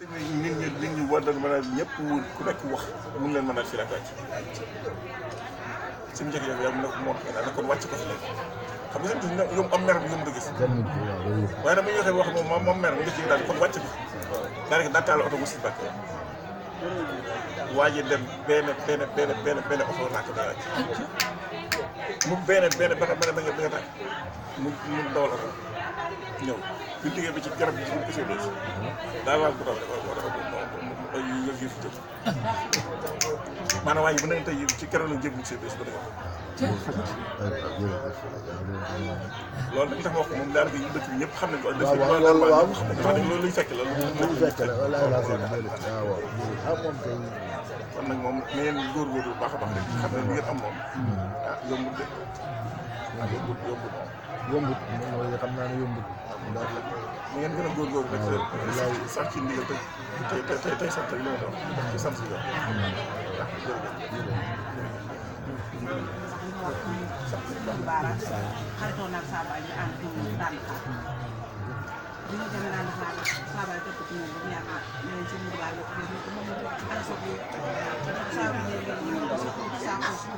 nit ñi war nañu mën a ñëpp ku nekk wax mun leen mën a firataay suñu njëkk-njëkk yow mu ne ko moo tax ne kon wàcc ko fi léegi xam nga seen yow am mer bi yomb a gis. waaye nag bu ñu waxee wax moom mer nga ci daal kon wàcc ko daanaka daa taal oto bu si bàq waa ji dem benn oto naa ko daa wàcc mu benn ba nga tàkk mu dawal oto ñëw bu ñu liggéey ba ci garab bi ci biir kese bi daal waal bu taw rek ay yëf yëf jëm maanaam waaye bu ne tey ci keroog la jëm ci bés ba dëgg loolu dañ tax ma wax ko moom daanaka dëkk bi ñëpp xam nañ ko. loolu luy fekk la kon nag moom na ngeen góorgóorlu bu baax a baax rek xam ne lu ngeen am moom ah yombut de yombut mooy xam naa ne yombut na ngeen gën a góorgóorlu rek sax ci ndigal tey sant rek li ma doon ci sant si yow Baara xaritoo naag Saba ñu ànd ak ñoom daan xaar bi ñu demee naan xaar Saba topp ci ñoom ba mu yàgg ñeneen ci biir baal yëpp ñu ko moom ana soog yi Saba ñu ñu ko saako suñu